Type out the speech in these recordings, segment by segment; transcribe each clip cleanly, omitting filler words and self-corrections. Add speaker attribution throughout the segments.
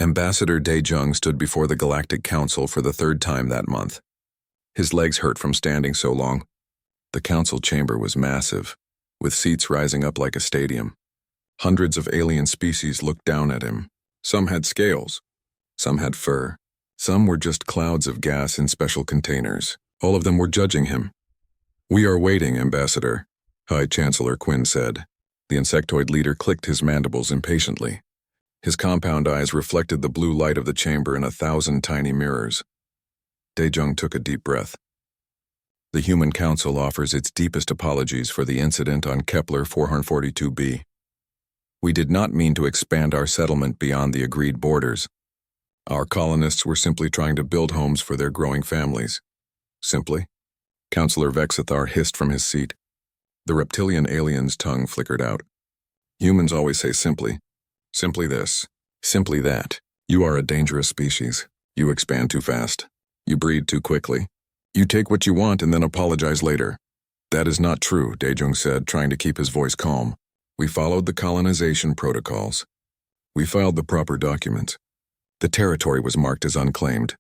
Speaker 1: Ambassador Daejung stood before the Galactic Council for the third time that month. His legs hurt from standing so long. The council chamber was massive, with seats rising up like a stadium. Hundreds of alien species looked down at him. Some had scales. Some had fur. Some were just clouds of gas in special containers. All of them were judging him. "We are waiting, Ambassador," High Chancellor Quinn said. The insectoid leader clicked his mandibles impatiently. His compound eyes reflected the blue light of the chamber in 1,000 tiny mirrors. Daejung took a deep breath. "The Human Council offers its deepest apologies for the incident on Kepler 442b. We did not mean to expand our settlement beyond the agreed borders. Our colonists were simply trying to build homes for their growing families." "Simply?" Councillor Vexithar hissed from his seat. The reptilian alien's tongue flickered out. "Humans always say simply. Simply this, simply that. You are a dangerous species. You expand too fast. You breed too quickly. You take what you want and then apologize later." "That is not true," Daejung said, trying to keep his voice calm. "We followed the colonization protocols. We filed the proper documents. The territory was marked as unclaimed."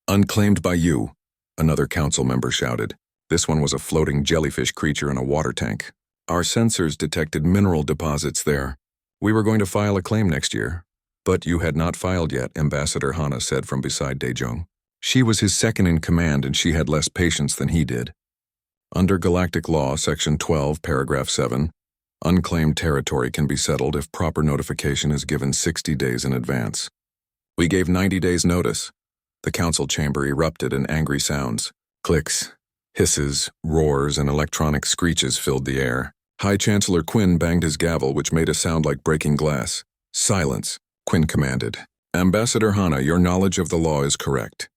Speaker 1: "Unclaimed by you," another council member shouted. This one was a floating jellyfish creature in a water tank. "Our sensors detected mineral deposits there. We were going to file a claim next year." "But you had not filed yet," Ambassador Hana said from beside Daejung. She was his second in command and she had less patience than he did. "Under Galactic Law, Section 12, Paragraph 7, unclaimed territory can be settled if proper notification is given 60 days in advance. We gave 90 days notice." The council chamber erupted in angry sounds. Clicks, hisses, roars, and electronic screeches filled the air. High Chancellor Quinn banged his gavel, which made a sound like breaking glass. "Silence," Quinn commanded. "Ambassador Hana, your knowledge of the law is correct.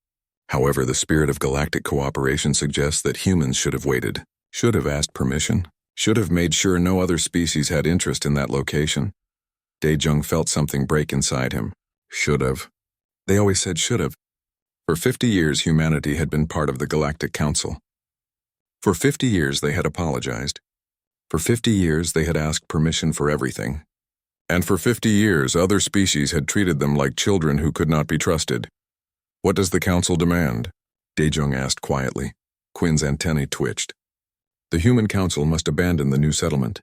Speaker 1: However, the spirit of galactic cooperation suggests that humans should have waited, should have asked permission, should have made sure no other species had interest in that location." Daejung felt something break inside him. Should have. They always said should have. For 50 years, humanity had been part of the Galactic Council. For 50 years, they had apologized. For 50 years, they had asked permission for everything. And for 50 years, other species had treated them like children who could not be trusted. "What does the Council demand?" Daejung asked quietly. Quinn's antennae twitched. "The Human Council must abandon the new settlement.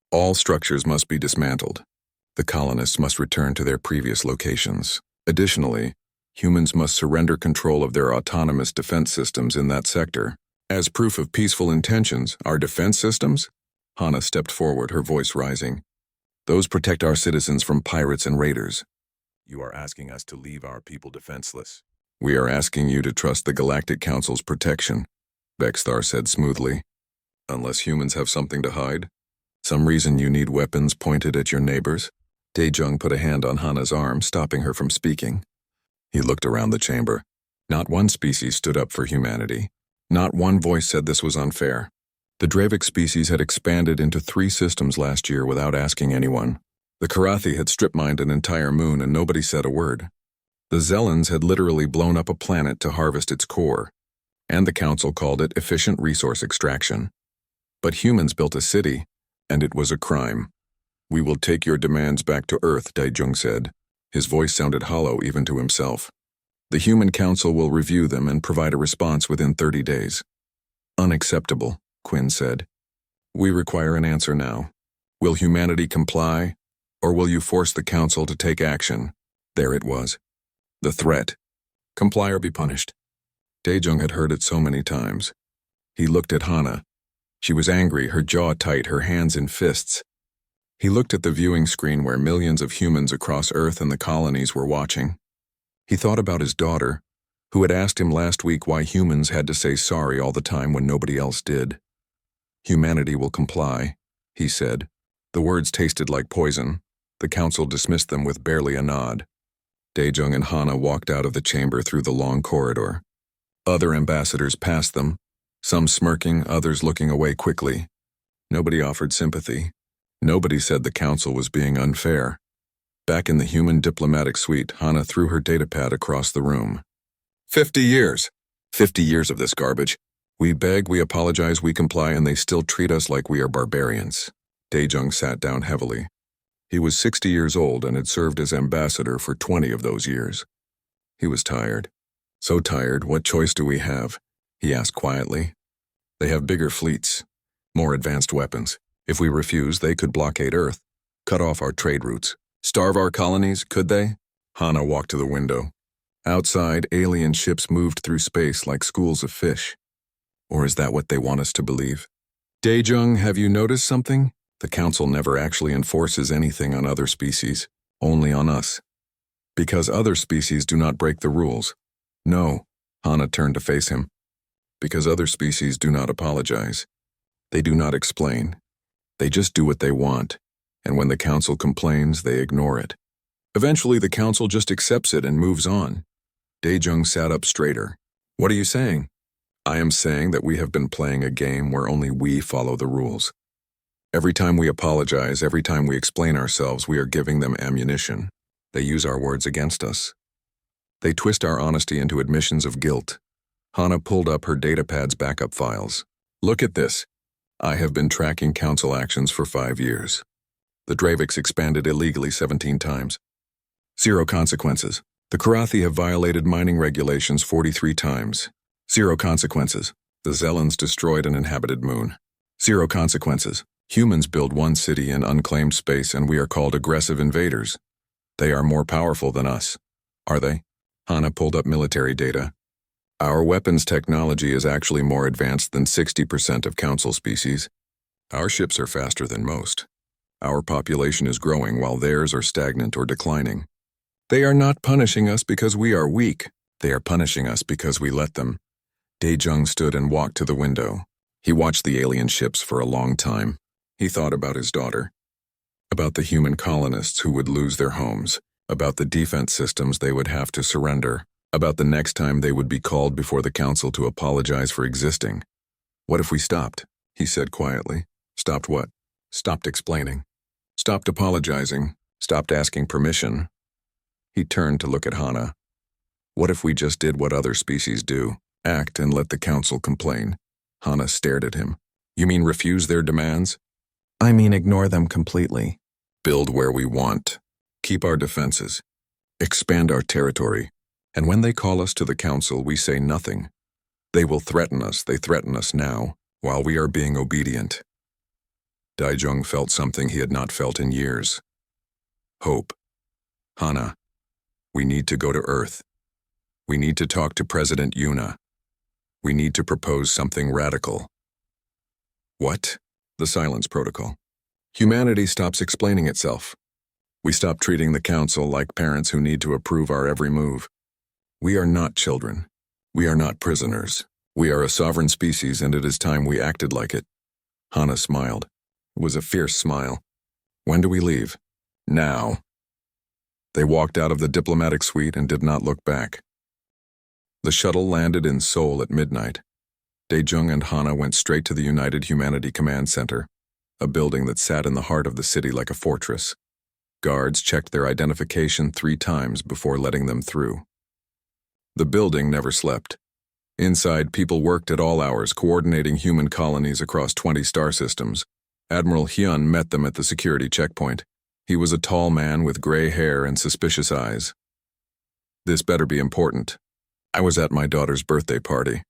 Speaker 1: All structures must be dismantled. The colonists must return to their previous locations. Additionally, humans must surrender control of their autonomous defense systems in that sector. As proof of peaceful intentions, our defense systems?" Hana stepped forward, her voice rising. "Those protect our citizens from pirates and raiders. You are asking us to leave our people defenseless. We are asking you to trust the Galactic Council's protection," Vexthar said smoothly. "Unless humans have something to hide? Some reason you need weapons pointed at your neighbors?" Daejung put a hand on Hana's arm, stopping her from speaking. He looked around the chamber. Not one species stood up for humanity. Not one voice said this was unfair. The Dravik species had expanded into 3 systems last year without asking anyone. The Karathi had strip-mined an entire moon and nobody said a word. The Zellans had literally blown up a planet to harvest its core, and the council called it efficient resource extraction. But humans built a city, and it was a crime. "We will take your demands back to Earth," Daejung said. His voice sounded hollow even to himself. "The Human Council will review them and provide a response within 30 days. "Unacceptable," Quinn said. "We require an answer now. Will humanity comply, or will you force the Council to take action?" There it was. The threat. Comply or be punished. Daejung had heard it so many times. He looked at Hana. She was angry, her jaw tight, her hands in fists. He looked at the viewing screen where millions of humans across Earth and the colonies were watching. He thought about his daughter, who had asked him last week why humans had to say sorry all the time when nobody else did. "Humanity will comply," he said. The words tasted like poison. The council dismissed them with barely a nod. Daejung and Hana walked out of the chamber through the long corridor. Other ambassadors passed them, some smirking, others looking away quickly. Nobody offered sympathy. Nobody said the council was being unfair. Back in the human diplomatic suite, Hana threw her datapad across the room. 50 years! 50 years of this garbage. We beg, we apologize, we comply, and they still treat us like we are barbarians. Daejung sat down heavily. He was 60 years old and had served as ambassador for 20 of those years. He was tired. So tired, what choice do we have? He asked quietly. They have bigger fleets, more advanced weapons. If we refuse, they could blockade Earth, cut off our trade routes, starve our colonies, could they? Hana walked to the window. Outside, alien ships moved through space like schools of fish. Or is that what they want us to believe? Daejung, have you noticed something? The Council never actually enforces anything on other species, only on us. Because other species do not break the rules. No, Hana turned to face him. Because other species do not apologize. They do not explain. They just do what they want, and when the Council complains, they ignore it. Eventually, the Council just accepts it and moves on. Daejung sat up straighter. What are you saying? I am saying that we have been playing a game where only we follow the rules. Every time we apologize, every time we explain ourselves, we are giving them ammunition. They use our words against us. They twist our honesty into admissions of guilt. Hana pulled up her datapad's backup files. Look at this. I have been tracking Council actions for 5 years. The Draviks expanded illegally 17 times. 0 consequences. The Karathi have violated mining regulations 43 times. 0 consequences. The Zelans destroyed an inhabited moon. 0 consequences. Humans build one city in unclaimed space and we are called aggressive invaders. They are more powerful than us. Are they? Hana pulled up military data. Our weapons technology is actually more advanced than 60% of Council species. Our ships are faster than most. Our population is growing while theirs are stagnant or declining. They are not punishing us because we are weak. They are punishing us because we let them. Daejung stood and walked to the window. He watched the alien ships for a long time. He thought about his daughter, about the human colonists who would lose their homes, about the defense systems they would have to surrender, about the next time they would be called before the Council to apologize for existing. What if we stopped? He said quietly. Stopped what? Stopped explaining. Stopped apologizing. Stopped asking permission. He turned to look at Hana. What if we just did what other species do? Act and let the Council complain. Hana stared at him. You mean refuse their demands? I mean ignore them completely. Build where we want. Keep our defenses. Expand our territory. And when they call us to the Council, we say nothing. They will threaten us, they threaten us now, while we are being obedient. Daejung felt something he had not felt in years. Hope. Hana, we need to go to Earth. We need to talk to President Yuna. We need to propose something radical. What? The silence protocol. Humanity stops explaining itself. We stop treating the Council like parents who need to approve our every move. We are not children. We are not prisoners. We are a sovereign species and it is time we acted like it. Hana smiled. It was a fierce smile. When do we leave? Now. They walked out of the diplomatic suite and did not look back. The shuttle landed in Seoul at midnight. Daejung and Hana went straight to the United Humanity Command Center, a building that sat in the heart of the city like a fortress. Guards checked their identification 3 times before letting them through. The building never slept. Inside, people worked at all hours coordinating human colonies across 20 star systems. Admiral Hyun met them at the security checkpoint. He was a tall man with gray hair and suspicious eyes. This better be important. I was at my daughter's birthday party.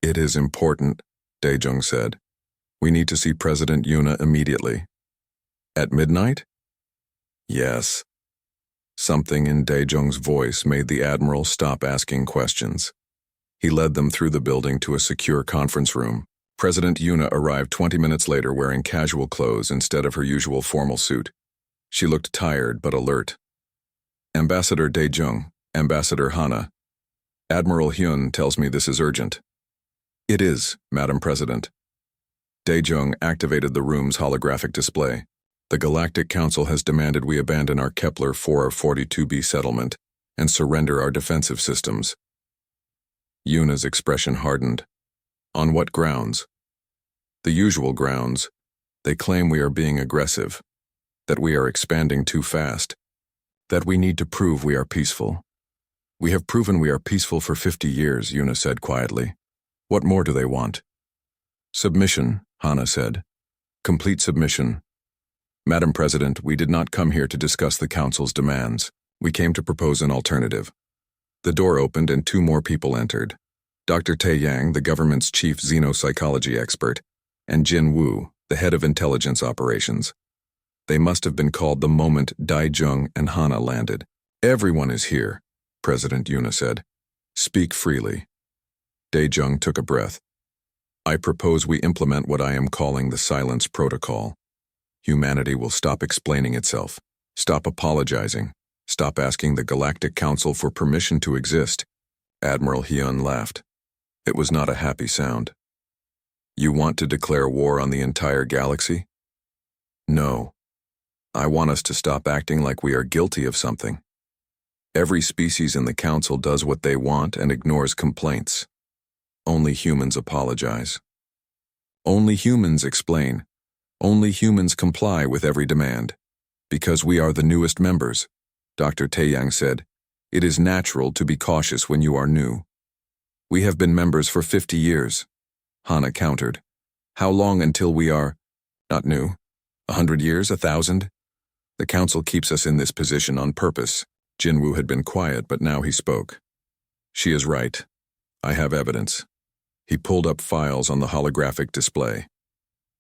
Speaker 1: It is important, Daejung said. We need to see President Yuna immediately. At midnight? Yes. Something in Daejung's voice made the Admiral stop asking questions. He led them through the building to a secure conference room. President Yuna arrived 20 minutes later wearing casual clothes instead of her usual formal suit. She looked tired but alert. Ambassador Daejung, Ambassador Hana. Admiral Hyun tells me this is urgent. It is, Madam President. Daejung activated the room's holographic display. The Galactic Council has demanded we abandon our Kepler 442b settlement and surrender our defensive systems. Yuna's expression hardened. On what grounds? The usual grounds. They claim we are being aggressive, that we are expanding too fast, that we need to prove we are peaceful. We have proven we are peaceful for 50 years, Yuna said quietly. What more do they want? Submission, Hana said. Complete submission. Madam President, we did not come here to discuss the Council's demands. We came to propose an alternative. The door opened and two more people entered. Dr. Tae Yang, the government's chief xenopsychology expert, and Jin Woo, the head of intelligence operations. They must have been called the moment Dai Jung and Hana landed. Everyone is here, President Yuna said. Speak freely. Dae Jung took a breath. I propose we implement what I am calling the silence protocol. Humanity will stop explaining itself, stop apologizing, stop asking the Galactic Council for permission to exist. Admiral Hyun laughed. It was not a happy sound. You want to declare war on the entire galaxy? No. I want us to stop acting like we are guilty of something. Every species in the Council does what they want and ignores complaints. Only humans apologize. Only humans explain. Only humans comply with every demand. Because we are the newest members, Dr. Tae Yang said, it is natural to be cautious when you are new. We have been members for 50 years. Hana countered. How long until we are not new? 100 years, 1,000? The Council keeps us in this position on purpose. Jinwoo had been quiet, but now he spoke. She is right. I have evidence. He pulled up files on the holographic display.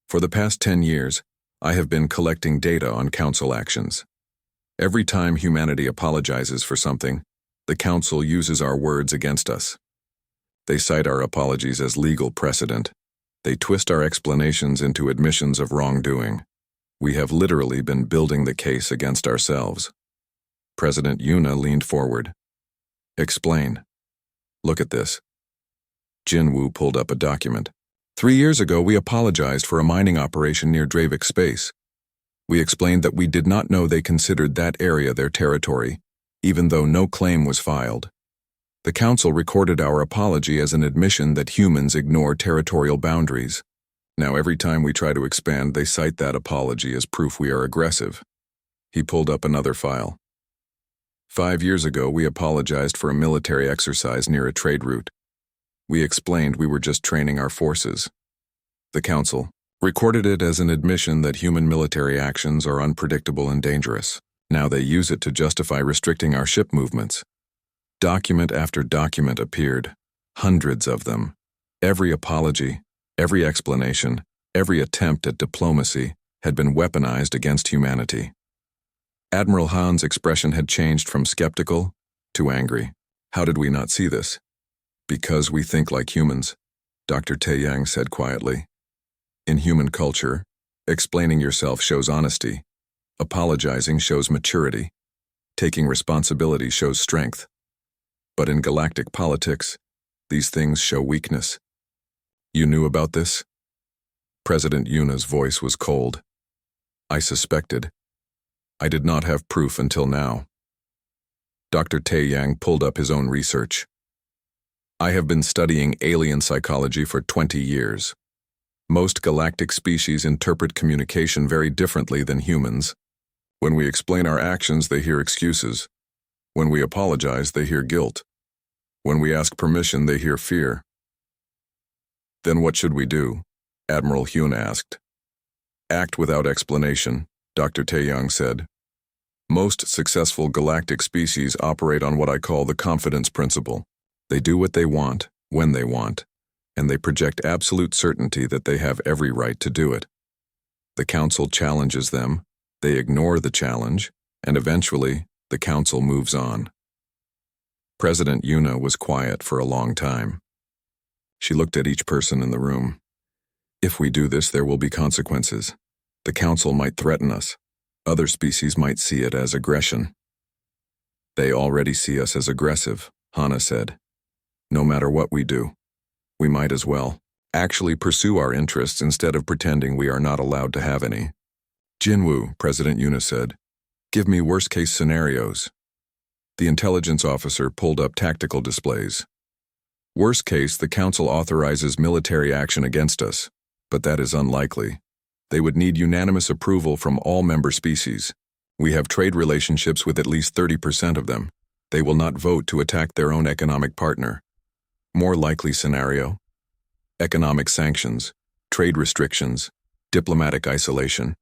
Speaker 1: For the past 10 years, I have been collecting data on Council actions. Every time humanity apologizes for something, the Council uses our words against us. They cite our apologies as legal precedent. They twist our explanations into admissions of wrongdoing. We have literally been building the case against ourselves. President Yuna leaned forward. Explain. Look at this. Jinwoo pulled up a document. 3 years ago, we apologized for a mining operation near Dravik Space. We explained that we did not know they considered that area their territory, even though no claim was filed. The Council recorded our apology as an admission that humans ignore territorial boundaries. Now every time we try to expand, they cite that apology as proof we are aggressive. He pulled up another file. 5 years ago, we apologized for a military exercise near a trade route. We explained we were just training our forces. The Council recorded it as an admission that human military actions are unpredictable and dangerous. Now they use it to justify restricting our ship movements. Document after document appeared, hundreds of them. Every apology, every explanation, every attempt at diplomacy had been weaponized against humanity. Admiral Han's expression had changed from skeptical to angry. How did we not see this? Because we think like humans, Dr. Tae Yang said quietly. In human culture, explaining yourself shows honesty. Apologizing shows maturity. Taking responsibility shows strength. But in galactic politics, these things show weakness. You knew about this? President Yuna's voice was cold. I suspected. I did not have proof until now. Dr. Tae Yang pulled up his own research. I have been studying alien psychology for 20 years. Most galactic species interpret communication very differently than humans. When we explain our actions, they hear excuses. When we apologize, they hear guilt. When we ask permission, they hear fear. Then what should we do? Admiral Hyun asked. Act without explanation, Dr. Tae Yang said. Most successful galactic species operate on what I call the confidence principle. They do what they want, when they want, and they project absolute certainty that they have every right to do it. The Council challenges them, they ignore the challenge, and eventually, the Council moves on. President Yuna was quiet for a long time. She looked at each person in the room. If we do this, there will be consequences. The Council might threaten us. Other species might see it as aggression. They already see us as aggressive, Hana said. No matter what we do, we might as well actually pursue our interests instead of pretending we are not allowed to have any. Jinwoo, President Yuna said, give me worst-case scenarios. The intelligence officer pulled up tactical displays. Worst case, the Council authorizes military action against us, but that is unlikely. They would need unanimous approval from all member species. We have trade relationships with at least 30% of them. They will not vote to attack their own economic partner. More likely scenario: economic sanctions, trade restrictions, diplomatic isolation.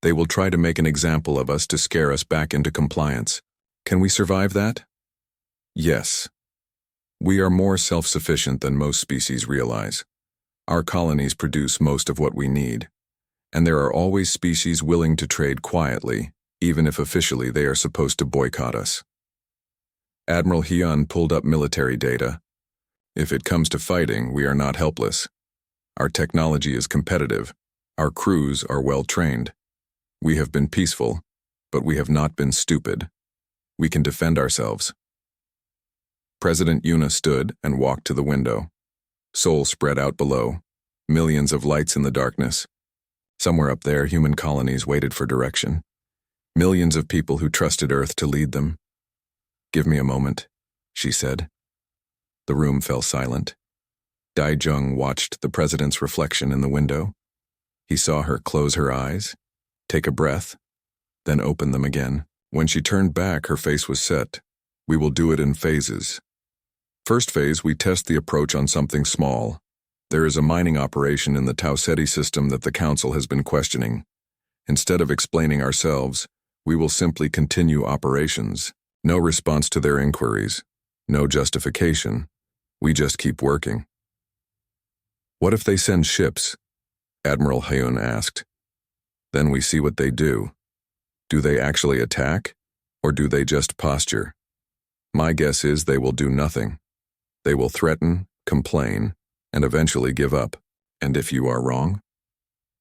Speaker 1: They will try to make an example of us to scare us back into compliance. Can we survive that? Yes. We are more self-sufficient than most species realize. Our colonies produce most of what we need, and there are always species willing to trade quietly, even if officially they are supposed to boycott us. Admiral Hyun pulled up military data. If it comes to fighting, we are not helpless. Our technology is competitive. Our crews are well-trained. We have been peaceful, but we have not been stupid. We can defend ourselves. President Yuna stood and walked to the window. Seoul spread out below, millions of lights in the darkness. Somewhere up there, human colonies waited for direction. Millions of people who trusted Earth to lead them. "Give me a moment," she said. The room fell silent. Dae-jung watched the president's reflection in the window. He saw her close her eyes, take a breath, then open them again. When she turned back, her face was set. "We will do it in phases. First phase, we test the approach on something small. There is a mining operation in the Tau Ceti system that the Council has been questioning. Instead of explaining ourselves, we will simply continue operations. No response to their inquiries. No justification. We just keep working." "What if they send ships?" Admiral Hyun asked. "Then we see what they do. Do they actually attack, or do they just posture? My guess is they will do nothing. They will threaten, complain, and eventually give up. And if you are wrong,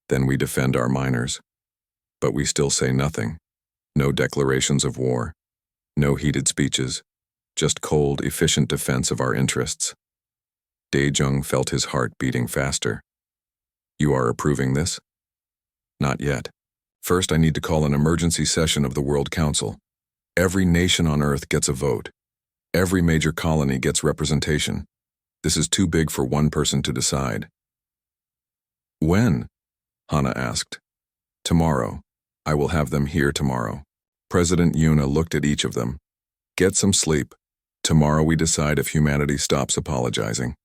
Speaker 1: then we defend our miners. But we still say nothing. No declarations of war. No heated speeches. Just cold, efficient defense of our interests." Dae-jung felt his heart beating faster. "You are approving this?" "Not yet. First, I need to call an emergency session of the World Council. Every nation on Earth gets a vote. Every major colony gets representation. This is too big for one person to decide." "When?" Hana asked. "Tomorrow. I will have them here tomorrow." President Yuna looked at each of them. "Get some sleep. Tomorrow we decide if humanity stops apologizing."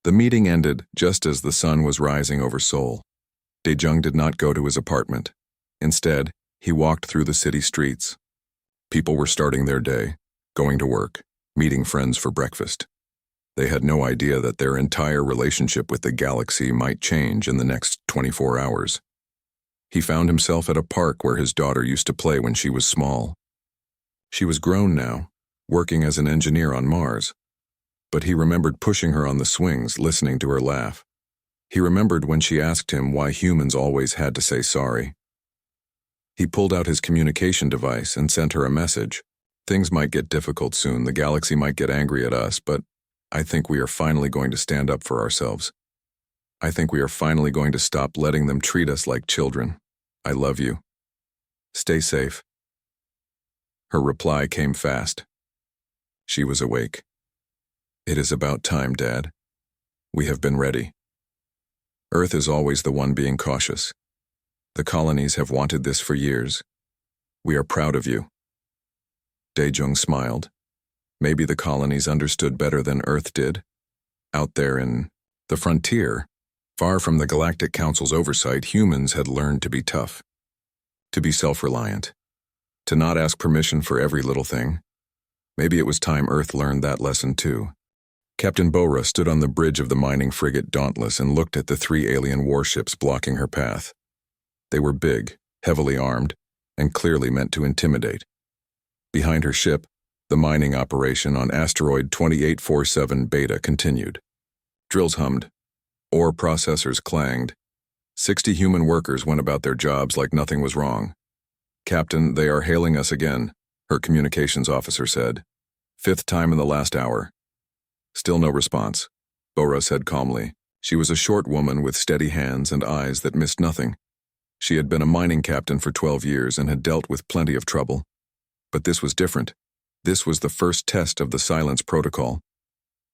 Speaker 1: The meeting ended just as the sun was rising over Seoul. Dae-jung did not go to his apartment. Instead, he walked through the city streets. People were starting their day, going to work, meeting friends for breakfast. They had no idea that their entire relationship with the galaxy might change in the next 24 hours. He found himself at a park where his daughter used to play when she was small. She was grown now, working as an engineer on Mars. But he remembered pushing her on the swings, listening to her laugh. He remembered when she asked him why humans always had to say sorry. He pulled out his communication device and sent her a message. "Things might get difficult soon, the galaxy might get angry at us, but I think we are finally going to stand up for ourselves. I think we are finally going to stop letting them treat us like children. I love you. Stay safe." Her reply came fast. She was awake. "It is about time, Dad. We have been ready. Earth is always the one being cautious. The colonies have wanted this for years. We are proud of you." Dae-jung smiled. Maybe the colonies understood better than Earth did. Out there in the frontier, far from the Galactic Council's oversight, humans had learned to be tough, to be self-reliant, to not ask permission for every little thing. Maybe it was time Earth learned that lesson too. Captain Bora stood on the bridge of the mining frigate Dauntless and looked at the 3 alien warships blocking her path. They were big, heavily armed, and clearly meant to intimidate. Behind her ship, the mining operation on asteroid 2847 Beta continued. Drills hummed. Ore processors clanged. 60 human workers went about their jobs like nothing was wrong. "Captain, they are hailing us again," her communications officer said. "5th time in the last hour." Still no response, Bora said calmly. She was a short woman with steady hands and eyes that missed nothing. She had been a mining captain for 12 years and had dealt with plenty of trouble. But this was different. This was the first test of the silence protocol.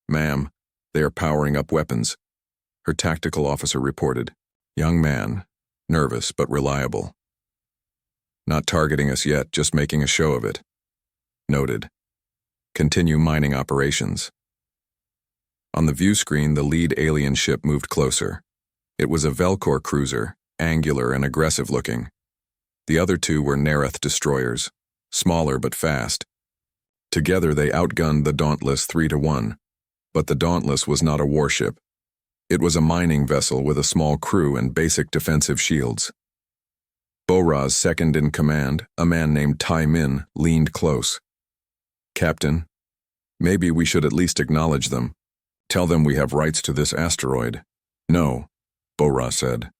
Speaker 1: "Ma'am, they are powering up weapons," her tactical officer reported. Young man, nervous but reliable. "Not targeting us yet, just making a show of it." Noted. "Continue mining operations." On the view screen, the lead alien ship moved closer. It was a Velcor cruiser, angular and aggressive looking, The other two were Nereth destroyers, smaller but fast. Together they outgunned the Dauntless 3-1, but the Dauntless was not a warship. It was a mining vessel with a small crew and basic defensive shields. Bora's second-in-command, a man named Tai Min, leaned close. "Captain, maybe we should at least acknowledge them. Tell them we have rights to this asteroid." "No," Bora said.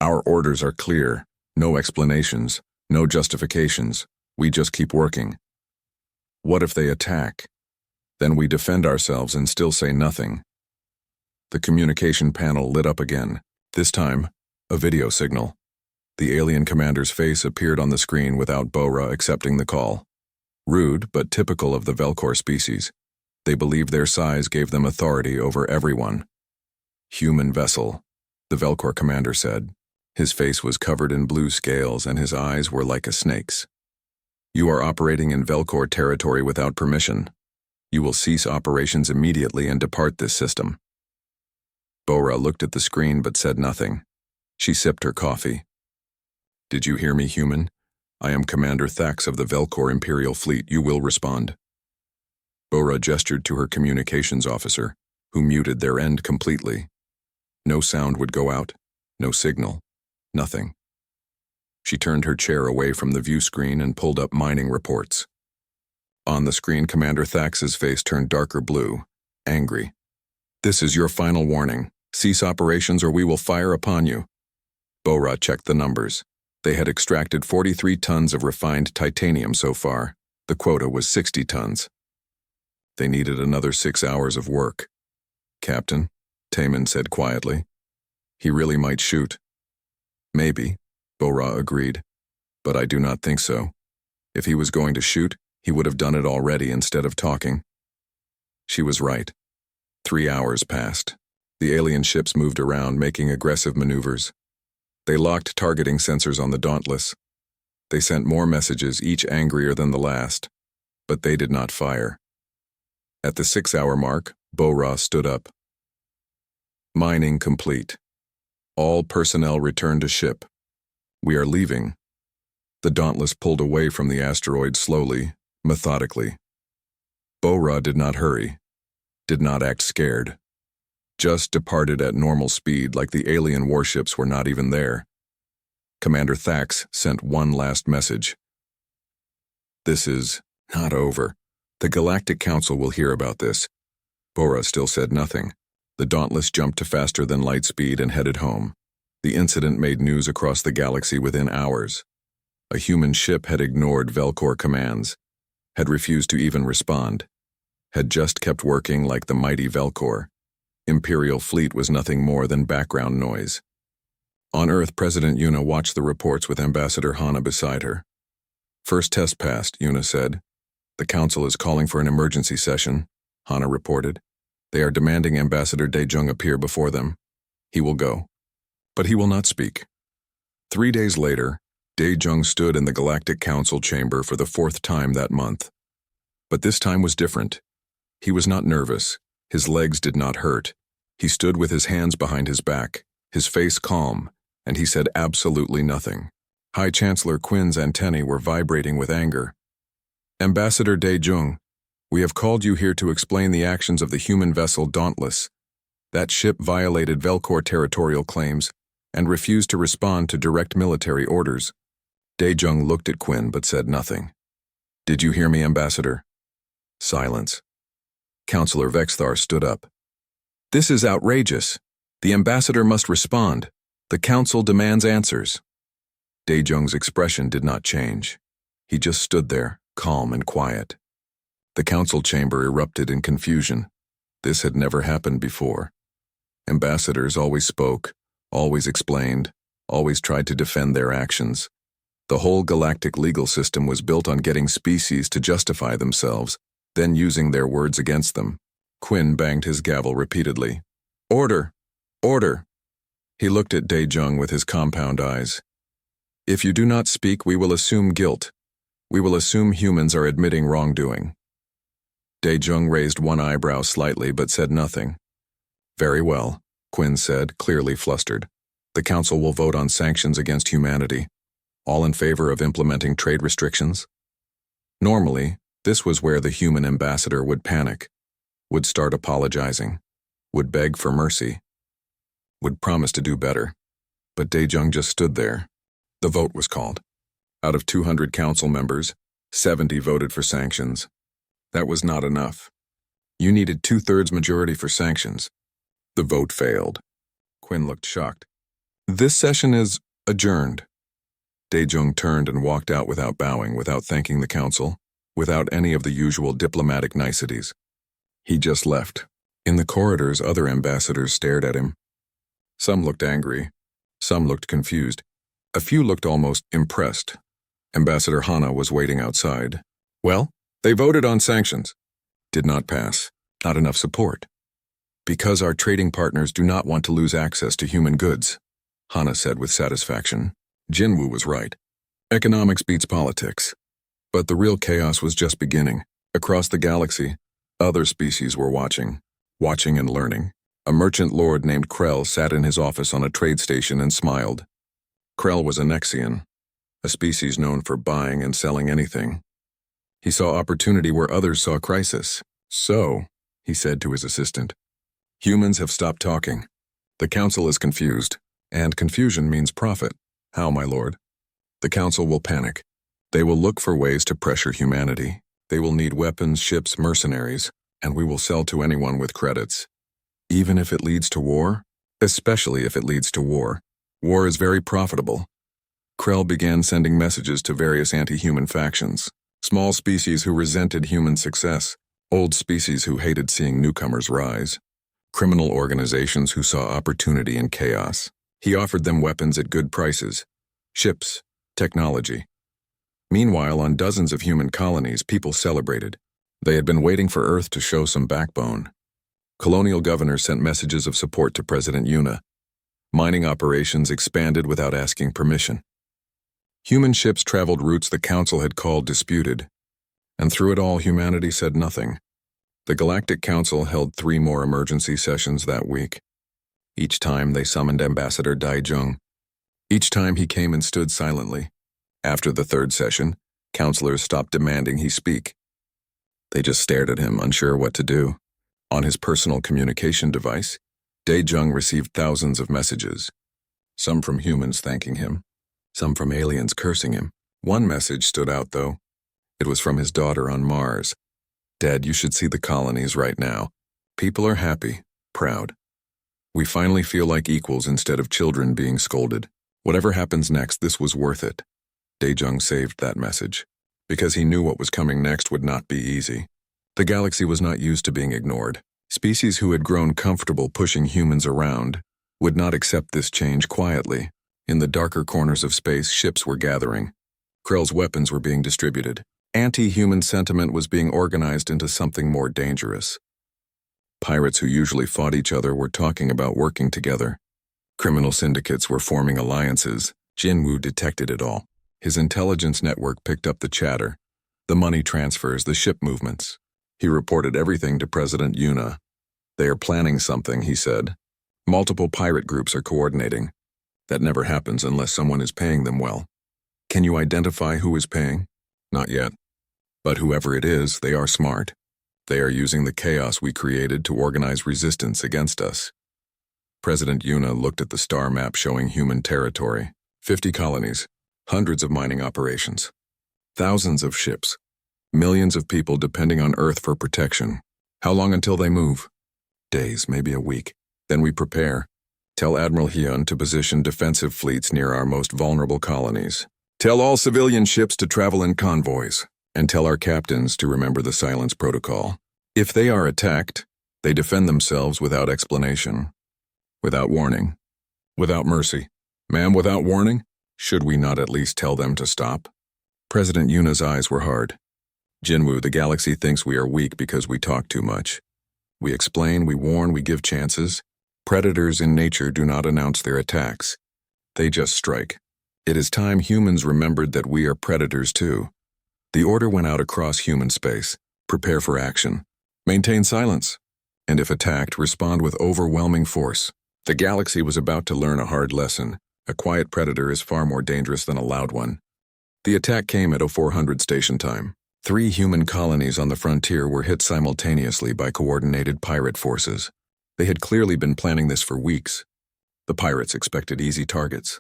Speaker 1: "Our orders are clear. No explanations, no justifications. We just keep working." "What if they attack? Then we defend ourselves and still say nothing." The communication panel lit up again. This time, a video signal. The alien commander's face appeared on the screen without Bora accepting the call. Rude, but typical of the Velcor species. They believed their size gave them authority over everyone. "Human vessel," the Velcor commander said. His face was covered in blue scales and his eyes were like a snake's. "You are operating in Velcor territory without permission. You will cease operations immediately and depart this system." Bora looked at the screen but said nothing. She sipped her coffee. "Did you hear me, human? I am Commander Thax of the Velcor Imperial Fleet. You will respond." Bora gestured to her communications officer, who muted their end completely. No sound would go out, no signal, nothing. She turned her chair away from the view screen and pulled up mining reports. On the screen, Commander Thax's face turned darker blue, angry. "This is your final warning. Cease operations or we will fire upon you." Bora checked the numbers. They had extracted 43 tons of refined titanium so far. The quota was 60 tons. They needed another 6 hours of work. "Captain," Taman said quietly. "He really might shoot." "Maybe," Bora agreed. "But I do not think so. If he was going to shoot, he would have done it already instead of talking." She was right. 3 hours passed. The alien ships moved around, making aggressive maneuvers. They locked targeting sensors on the Dauntless. They sent more messages, each angrier than the last, but they did not fire. At the 6-hour mark, Bora stood up. "Mining complete. All personnel return to ship. We are leaving." The Dauntless pulled away from the asteroid slowly, methodically. Bora did not hurry, did not act scared. Just departed at normal speed like the alien warships were not even there. Commander Thax sent one last message. "This is not over. The Galactic Council will hear about this." Bora still said nothing. The Dauntless jumped to faster than light speed and headed home. The incident made news across the galaxy within hours. A human ship had ignored Velcor commands, had refused to even respond, had just kept working like the mighty Velcor. Imperial fleet was nothing more than background noise. On Earth, President Yuna watched the reports with Ambassador Hana beside her. "First test passed," Yuna said. "The Council is calling for an emergency session," Hana reported. "They are demanding Ambassador Daejung appear before them. He will go, but he will not speak." 3 days later, Daejung stood in the Galactic Council chamber for the 4th time that month. But this time was different. He was not nervous. His legs did not hurt. He stood with his hands behind his back, his face calm, and he said absolutely nothing. High Chancellor Quinn's antennae were vibrating with anger. "Ambassador Daejung, we have called you here to explain the actions of the human vessel Dauntless. That ship violated Velcor territorial claims and refused to respond to direct military orders." Daejung looked at Quinn but said nothing. "Did you hear me, Ambassador?" Silence. Counselor Vexthar stood up. "This is outrageous. The ambassador must respond. The council demands answers." Daejung's expression did not change. He just stood there, calm and quiet. The council chamber erupted in confusion. This had never happened before. Ambassadors always spoke, always explained, always tried to defend their actions. The whole galactic legal system was built on getting species to justify themselves, then using their words against them. Quinn banged his gavel repeatedly. "Order! Order!" He looked at Daejung with his compound eyes. "If you do not speak, we will assume guilt. We will assume humans are admitting wrongdoing." Daejung raised one eyebrow slightly but said nothing. "Very well," Quinn said, clearly flustered. "The council will vote on sanctions against humanity. all in favor of implementing trade restrictions? Normally, this was where the human ambassador would panic, would start apologizing, would beg for mercy, would promise to do better. But Daejung just stood there. The vote was called. Out of 200 council members, 70 voted for sanctions. That was not enough. You needed 2/3 majority for sanctions. The vote failed. Quinn looked shocked. This session is adjourned. Daejung turned and walked out without bowing, without thanking the council, without any of the usual diplomatic niceties. He just left. In the corridors, other ambassadors stared at him. Some looked angry. Some looked confused. A few looked almost impressed. Ambassador Hana was waiting outside. Well, they voted on sanctions. Did not pass. Not enough support. Because our trading partners do not want to lose access to human goods, Hana said with satisfaction. Jinwoo was right. Economics beats politics. But the real chaos was just beginning. Across the galaxy, other species were watching and learning. A merchant lord named Krell sat in his office on a trade station and smiled. Krell was a Nexian, a species known for buying and selling anything. He saw opportunity where others saw crisis. So, he said to his assistant, humans have stopped talking. The council is confused, and confusion means profit. How, my lord? The council will panic. They will look for ways to pressure humanity. They will need weapons, ships, mercenaries, and we will sell to anyone with credits. Even if it leads to war? Especially if it leads to war. War is very profitable. Krell began sending messages to various anti-human factions. Small species who resented human success. Old species who hated seeing newcomers rise. Criminal organizations who saw opportunity in chaos. He offered them weapons at good prices. Ships. Technology. Meanwhile, on dozens of human colonies, people celebrated. They had been waiting for Earth to show some backbone. Colonial governors sent messages of support to President Yuna. Mining operations expanded without asking permission. Human ships traveled routes the Council had called disputed. And through it all, humanity said nothing. The Galactic Council held 3 more emergency sessions that week. Each time they summoned Ambassador Daejung. Each time he came and stood silently. After the 3rd session, councilors stopped demanding he speak. They just stared at him, unsure what to do. On his personal communication device, Daejung received thousands of messages. Some from humans thanking him, some from aliens cursing him. One message stood out, though. It was from his daughter on Mars. Dad, you should see the colonies right now. People are happy, proud. We finally feel like equals instead of children being scolded. Whatever happens next, this was worth it. Daejung saved that message, because he knew what was coming next would not be easy. The galaxy was not used to being ignored. Species who had grown comfortable pushing humans around would not accept this change quietly. In the darker corners of space, ships were gathering. Krell's weapons were being distributed. Anti-human sentiment was being organized into something more dangerous. Pirates who usually fought each other were talking about working together. Criminal syndicates were forming alliances. Jinwoo detected it all. His intelligence network picked up the chatter, the money transfers, the ship movements. He reported everything to President Yuna. They are planning something, he said. Multiple pirate groups are coordinating. That never happens unless someone is paying them well. Can you identify who is paying? Not yet. But whoever it is, they are smart. They are using the chaos we created to organize resistance against us. President Yuna looked at the star map showing human territory. 50 colonies, hundreds of mining operations, thousands of ships, millions of people depending on Earth for protection. How long until they move? Days, maybe a week. Then we prepare. Tell Admiral Hyun to position defensive fleets near our most vulnerable colonies. Tell all civilian ships to travel in convoys, and tell our captains to remember the silence protocol. If they are attacked, they defend themselves without explanation, without warning, without mercy. Ma'am, without warning? Should we not at least tell them to stop? President Yuna's eyes were hard. Jinwoo, the galaxy thinks we are weak because we talk too much. We explain, we warn, we give chances. Predators in nature do not announce their attacks. They just strike. It is time humans remembered that we are predators too. The order went out across human space. Prepare for action. Maintain silence. And if attacked, respond with overwhelming force. The galaxy was about to learn a hard lesson, A quiet predator is far more dangerous than a loud one. The attack came at 0400 station time. 3 human colonies on the frontier were hit simultaneously by coordinated pirate forces. They had clearly been planning this for weeks. The pirates expected easy targets.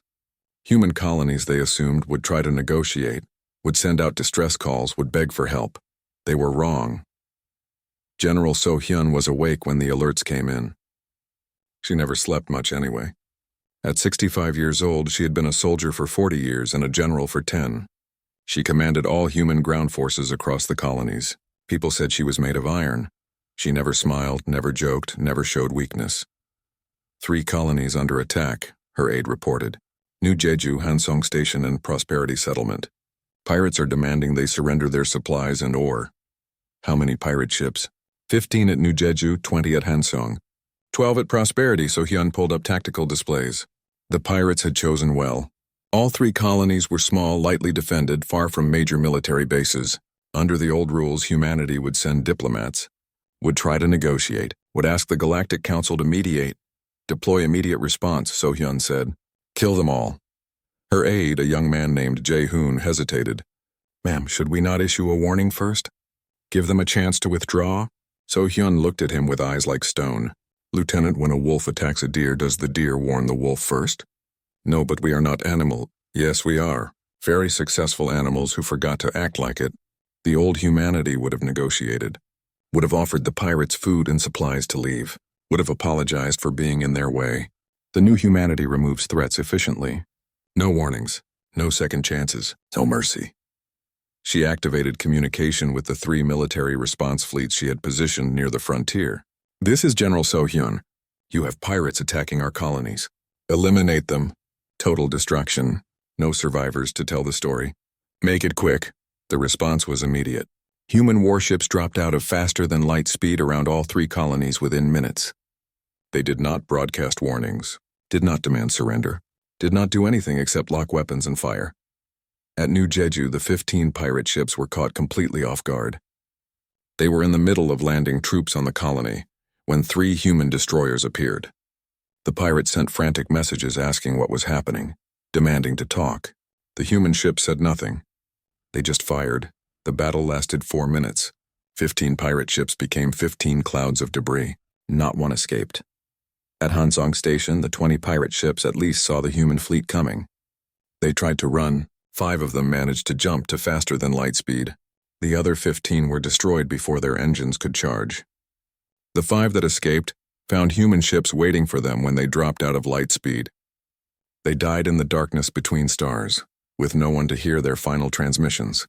Speaker 1: Human colonies, they assumed, would try to negotiate, would send out distress calls, would beg for help. They were wrong. General So-hyun was awake when the alerts came in. She never slept much anyway. At 65 years old, she had been a soldier for 40 years and a general for 10. She commanded all human ground forces across the colonies. People said she was made of iron. She never smiled, never joked, never showed weakness. 3 colonies under attack, her aide reported. New Jeju, Hansong Station, and Prosperity Settlement. Pirates are demanding they surrender their supplies and ore. How many pirate ships? 15 at New Jeju, 20 at Hansong. 12 at Prosperity, So-hyun pulled up tactical displays. The pirates had chosen well. All 3 colonies were small, lightly defended, far from major military bases. Under the old rules, humanity would send diplomats, would try to negotiate, would ask the Galactic Council to mediate, deploy immediate response, So-hyun said. Kill them all. Her aide, a young man named Jae-hoon, hesitated. Ma'am, should we not issue a warning first? Give them a chance to withdraw? So-hyun looked at him with eyes like stone. Lieutenant, when a wolf attacks a deer, does the deer warn the wolf first? No, but we are not animal. Yes, we are. Very successful animals who forgot to act like it. The old humanity would have negotiated, would have offered the pirates food and supplies to leave, would have apologized for being in their way. The new humanity removes threats efficiently. No warnings, no second chances, no mercy. She activated communication with the 3 military response fleets she had positioned near the frontier. This is General So-hyun. You have pirates attacking our colonies. Eliminate them. Total destruction. No survivors to tell the story. Make it quick. The response was immediate. Human warships dropped out of faster-than-light speed around all 3 colonies within minutes. They did not broadcast warnings, did not demand surrender, did not do anything except lock weapons and fire. At New Jeju, the 15 pirate ships were caught completely off guard. They were in the middle of landing troops on the colony when 3 human destroyers appeared. The pirates sent frantic messages asking what was happening, demanding to talk. The human ships said nothing. They just fired. The battle lasted 4 minutes. 15 pirate ships became 15 clouds of debris. Not one escaped. At Hansong Station, the 20 pirate ships at least saw the human fleet coming. They tried to run. 5 of them managed to jump to faster than light speed. The other 15 were destroyed before their engines could charge. The 5 that escaped found human ships waiting for them when they dropped out of light speed. They died in the darkness between stars, with no one to hear their final transmissions.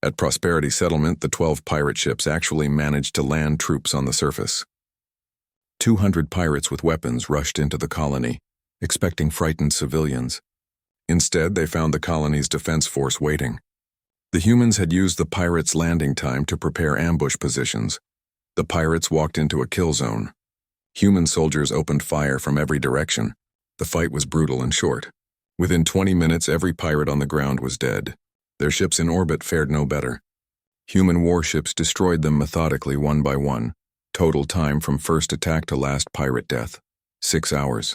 Speaker 1: At Prosperity Settlement, the 12 pirate ships actually managed to land troops on the surface. 200 pirates with weapons rushed into the colony, expecting frightened civilians. Instead, they found the colony's defense force waiting. The humans had used the pirates' landing time to prepare ambush positions. The pirates walked into a kill zone. Human soldiers opened fire from every direction. The fight was brutal and short. Within 20 minutes, every pirate on the ground was dead. Their ships in orbit fared no better. Human warships destroyed them methodically one by one. Total time from first attack to last pirate death, 6 hours.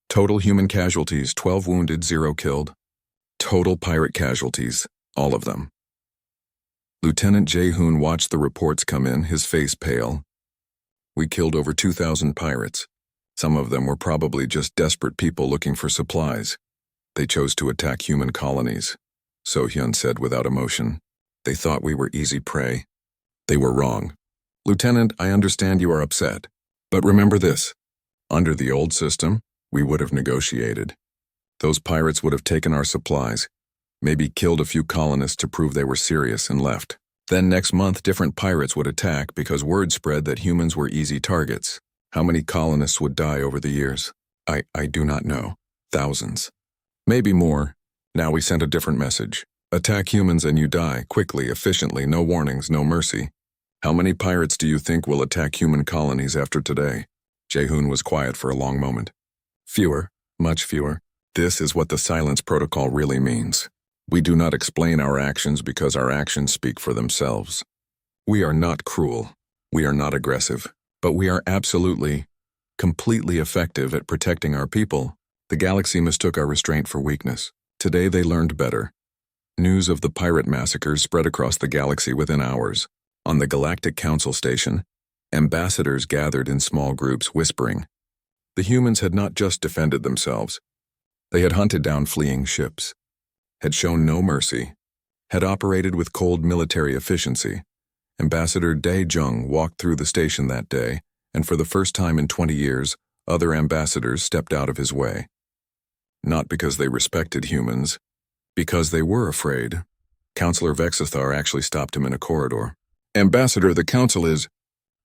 Speaker 1: Total human casualties, 12 wounded, 0 killed. Total pirate casualties, all of them. Lieutenant Jae-hoon watched the reports come in, his face pale. We killed over 2,000 pirates. Some of them were probably just desperate people looking for supplies. They chose to attack human colonies, So-hyun said without emotion. They thought we were easy prey. They were wrong. Lieutenant, I understand you are upset. But remember this. Under the old system, we would have negotiated. Those pirates would have taken our supplies, maybe killed a few colonists to prove they were serious and left. Then next month, different pirates would attack because word spread that humans were easy targets. How many colonists would die over the years? I do not know. Thousands. Maybe more. Now we sent a different message. Attack humans and you die, quickly, efficiently, no warnings, no mercy. How many pirates do you think will attack human colonies after today? Jae-hoon was quiet for a long moment. Fewer, much fewer. This is what the silence protocol really means. We do not explain our actions because our actions speak for themselves. We are not cruel. We are not aggressive. But we are absolutely, completely effective at protecting our people. The galaxy mistook our restraint for weakness. Today they learned better. News of the pirate massacres spread across the galaxy within hours. On the Galactic Council station, ambassadors gathered in small groups whispering. The humans had not just defended themselves. They had hunted down fleeing ships, had shown no mercy, had operated with cold military efficiency. Ambassador Dae Jung walked through the station that day, and for the first time in 20 years, other ambassadors stepped out of his way. Not because they respected humans, because they were afraid. Councillor Vexithar actually stopped him in a corridor. Ambassador, the Council is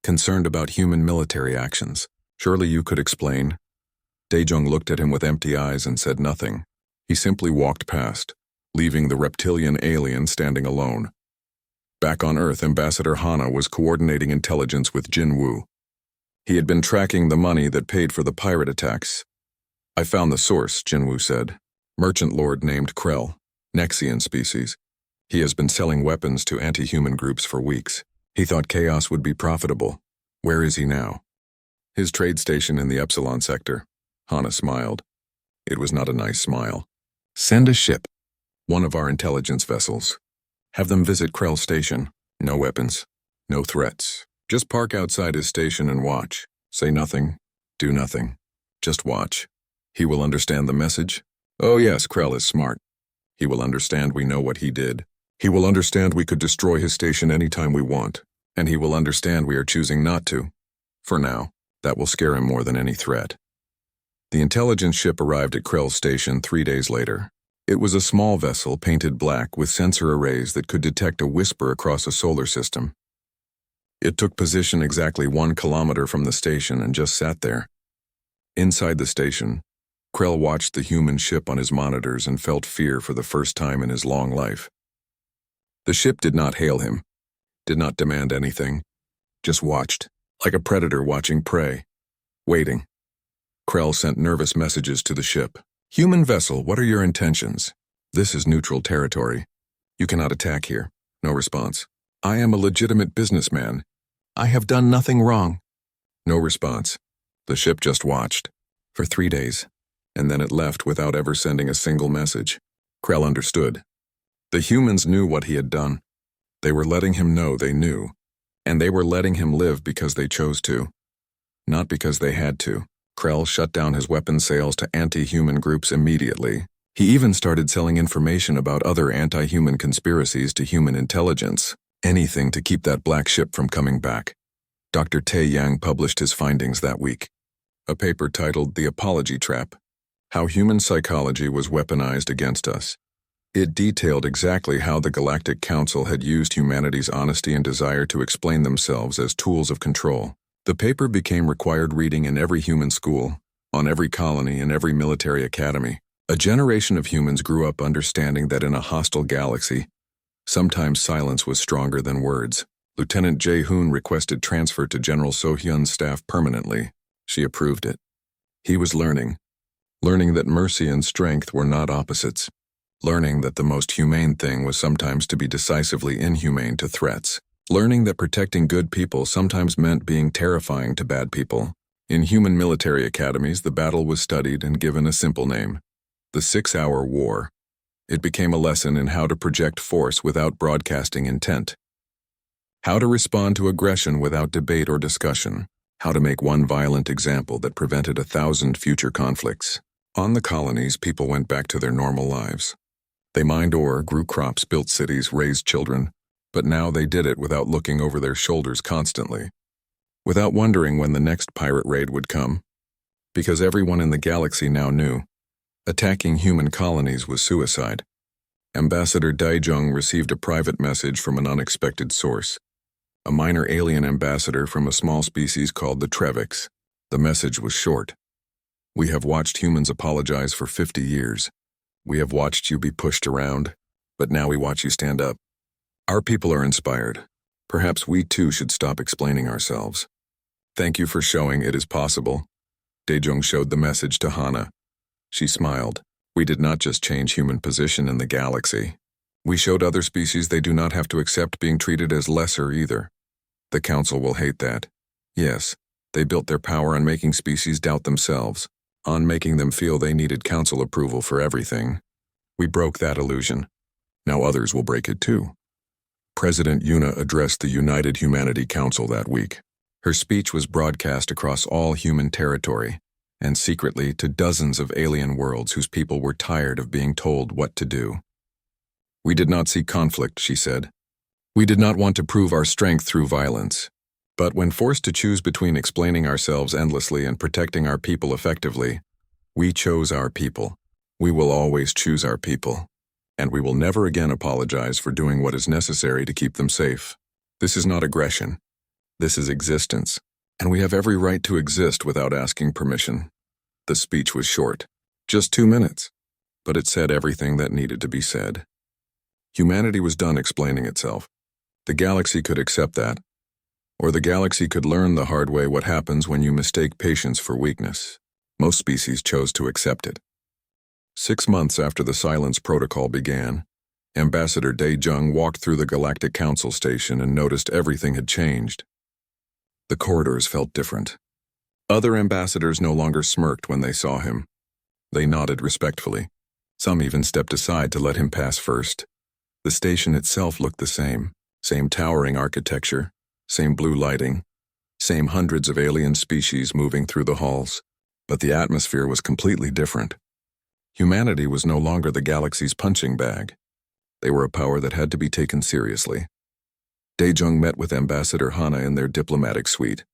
Speaker 1: concerned about human military actions. Surely you could explain. Dae Jung looked at him with empty eyes and said nothing. He simply walked past, leaving the reptilian alien standing alone. Back on Earth, Ambassador Hana was coordinating intelligence with Jin Woo. He had been tracking the money that paid for the pirate attacks. I found the source, Jin Woo said. Merchant lord named Krell, Nexian species. He has been selling weapons to anti-human groups for weeks. He thought chaos would be profitable. Where is he now? His trade station in the Epsilon sector. Hana smiled. It was not a nice smile. Send a ship, one of our intelligence vessels. Have them visit Krell's station. No weapons, no threats. Just park outside his station and watch. Say nothing, do nothing. Just watch. He will understand the message. Oh yes, Krell is smart. He will understand we know what he did. He will understand we could destroy his station anytime we want. And he will understand we are choosing not to. For now, that will scare him more than any threat. The intelligence ship arrived at Krell's station 3 days later. It was a small vessel painted black with sensor arrays that could detect a whisper across a solar system. It took position exactly 1 kilometer from the station and just sat there. Inside the station, Krell watched the human ship on his monitors and felt fear for the first time in his long life. The ship did not hail him, did not demand anything, just watched, like a predator watching prey, waiting. Krell sent nervous messages to the ship. Human vessel, what are your intentions? This is neutral territory. You cannot attack here. No response. I am a legitimate businessman. I have done nothing wrong. No response. The ship just watched. For 3 days. And then it left without ever sending a single message. Krell understood. The humans knew what he had done. They were letting him know they knew. And they were letting him live because they chose to. Not because they had to. Krell shut down his weapon sales to anti-human groups immediately. He even started selling information about other anti-human conspiracies to human intelligence. Anything to keep that black ship from coming back. Dr. Tae Yang published his findings that week. A paper titled The Apology Trap: How Human Psychology Was Weaponized Against Us. It detailed exactly how the Galactic Council had used humanity's honesty and desire to explain themselves as tools of control. The paper became required reading in every human school, on every colony and every military academy. A generation of humans grew up understanding that in a hostile galaxy, sometimes silence was stronger than words. Lieutenant Jae-hoon requested transfer to General So-hyun's staff permanently. She approved it. He was learning that mercy and strength were not opposites. Learning that the most humane thing was sometimes to be decisively inhumane to threats. Learning that protecting good people sometimes meant being terrifying to bad people. In human military academies, the battle was studied and given a simple name: the 6-hour war. It became a lesson in how to project force without broadcasting intent. How to respond to aggression without debate or discussion. How to make one violent example that prevented 1,000 future conflicts. On the colonies, people went back to their normal lives. They mined ore, grew crops, built cities, raised children. But now they did it without looking over their shoulders constantly. Without wondering when the next pirate raid would come. Because everyone in the galaxy now knew. Attacking human colonies was suicide. Ambassador Dae Jung received a private message from an unexpected source. A minor alien ambassador from a small species called the Trevix. The message was short. We have watched humans apologize for 50 years. We have watched you be pushed around, but now we watch you stand up. Our people are inspired. Perhaps we too should stop explaining ourselves. Thank you for showing it is possible. Dae Jung showed the message to Hana. She smiled. We did not just change human position in the galaxy. We showed other species they do not have to accept being treated as lesser either. The Council will hate that. Yes, they built their power on making species doubt themselves. on making them feel they needed council approval for everything. We broke that illusion. Now others will break it too. President Yuna addressed the United Humanity Council that week. Her speech was broadcast across all human territory, and secretly to dozens of alien worlds whose people were tired of being told what to do. We did not seek conflict, she said. We did not want to prove our strength through violence. But when forced to choose between explaining ourselves endlessly and protecting our people effectively, we chose our people. We will always choose our people. And we will never again apologize for doing what is necessary to keep them safe. This is not aggression. This is existence. And we have every right to exist without asking permission. The speech was short, just 2 minutes, but it said everything that needed to be said. Humanity was done explaining itself. The galaxy could accept that. Or the galaxy could learn the hard way what happens when you mistake patience for weakness. Most species chose to accept it. 6 months after the Silence Protocol began, Ambassador Dae-jung walked through the Galactic Council station and noticed everything had changed. The corridors felt different. Other ambassadors no longer smirked when they saw him. They nodded respectfully. Some even stepped aside to let him pass first. The station itself looked the same. Same towering architecture, same blue lighting, same hundreds of alien species moving through the halls. But the atmosphere was completely different. Humanity was no longer the galaxy's punching bag. They were a power that had to be taken seriously. Dae-jung met with Ambassador Hana in their diplomatic suite.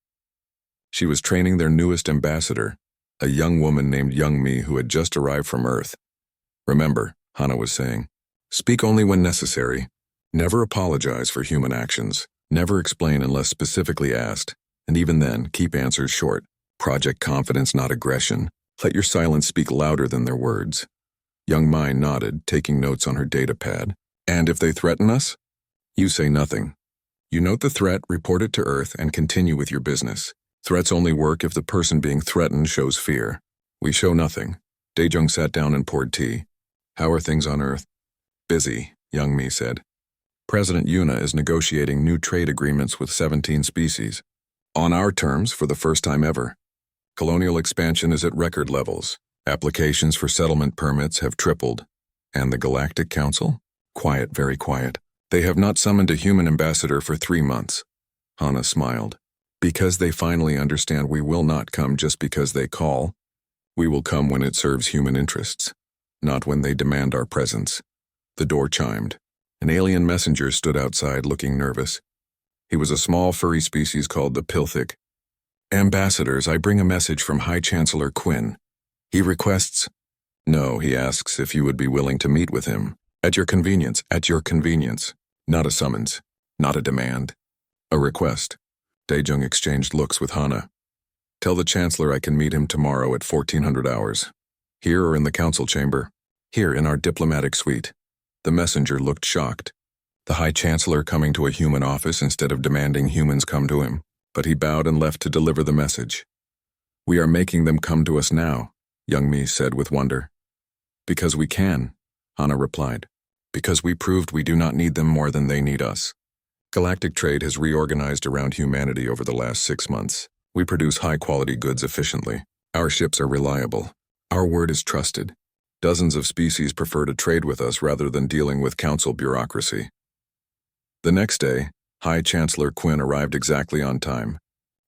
Speaker 1: She was training their newest ambassador, a young woman named Young-mi who had just arrived from Earth. Remember, Hana was saying, speak only when necessary. Never apologize for human actions. Never explain unless specifically asked. And even then, keep answers short. Project confidence, not aggression. Let your silence speak louder than their words. Young-mi nodded, taking notes on her data pad. And if they threaten us? You say nothing. You note the threat, report it to Earth, and continue with your business. Threats only work if the person being threatened shows fear. We show nothing. Dae-jung sat down and poured tea. How are things on Earth? Busy, Young-mi said. President Yuna is negotiating new trade agreements with 17 species. On our terms for the first time ever. Colonial expansion is at record levels. Applications for settlement permits have tripled. And the Galactic Council? Quiet, very quiet. They have not summoned a human ambassador for 3 months. Hana smiled. Because they finally understand we will not come just because they call. We will come when it serves human interests, not when they demand our presence. The door chimed. An alien messenger stood outside looking nervous. He was a small furry species called the Pilthic. Ambassadors, I bring a message from High Chancellor Quinn. He requests... No, he asks if you would be willing to meet with him. At your convenience, at your convenience. Not a summons, not a demand. A request. Dae-jung exchanged looks with Hana. Tell the Chancellor I can meet him tomorrow at 1400 hours. Here or in the council chamber? Here in our diplomatic suite. The messenger looked shocked. The High Chancellor coming to a human office instead of demanding humans come to him. But he bowed and left to deliver the message. We are making them come to us now, Young-mi said with wonder. Because we can, Hana replied. Because we proved we do not need them more than they need us. Galactic trade has reorganized around humanity over the last 6 months. We produce high-quality goods efficiently. Our ships are reliable. Our word is trusted. Dozens of species prefer to trade with us rather than dealing with council bureaucracy. The next day, High Chancellor Quinn arrived exactly on time.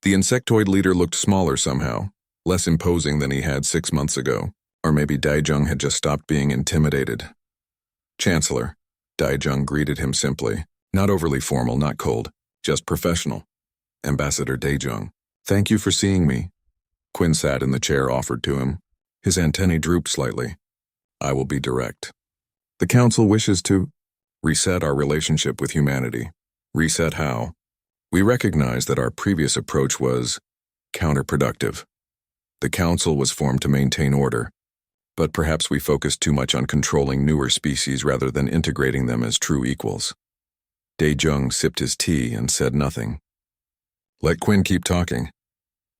Speaker 1: The insectoid leader looked smaller somehow, less imposing than he had 6 months ago. Or maybe Dae-jung had just stopped being intimidated. Chancellor, Dae-jung greeted him simply. Not overly formal, not cold, just professional. Ambassador Dae-jung, thank you for seeing me. Quinn sat in the chair offered to him. His antennae drooped slightly. I will be direct. The Council wishes to reset our relationship with humanity. Reset how? We recognize that our previous approach was counterproductive. The Council was formed to maintain order, but perhaps we focused too much on controlling newer species rather than integrating them as true equals. Dae-jung sipped his tea and said nothing. Let Quinn keep talking.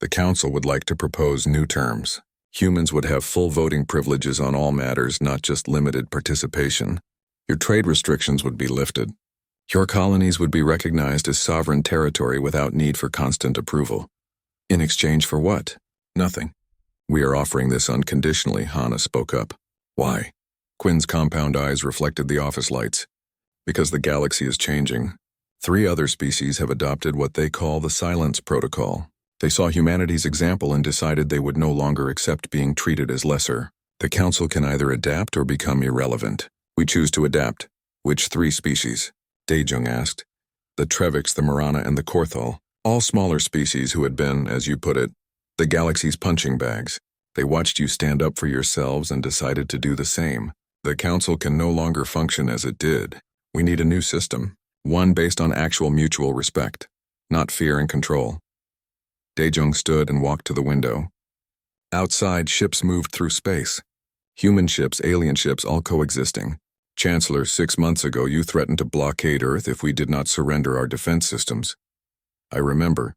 Speaker 1: The Council would like to propose new terms. Humans would have full voting privileges on all matters, not just limited participation. Your trade restrictions would be lifted. Your colonies would be recognized as sovereign territory without need for constant approval. In exchange for what? Nothing. We are offering this unconditionally, Hana spoke up. Why? Quinn's compound eyes reflected the office lights. Because the galaxy is changing. 3 other species have adopted what they call the Silence Protocol. They saw humanity's example and decided they would no longer accept being treated as lesser. The Council can either adapt or become irrelevant. We choose to adapt. Which 3 species? Daejung asked. The Trevix, the Marana, and the Korthal. All smaller species who had been, as you put it, the galaxy's punching bags. They watched you stand up for yourselves and decided to do the same. The Council can no longer function as it did. We need a new system. One based on actual mutual respect, not fear and control. Daejung stood and walked to the window. Outside, ships moved through space. Human ships, alien ships, all coexisting. Chancellor, 6 months ago you threatened to blockade Earth if we did not surrender our defense systems. I remember.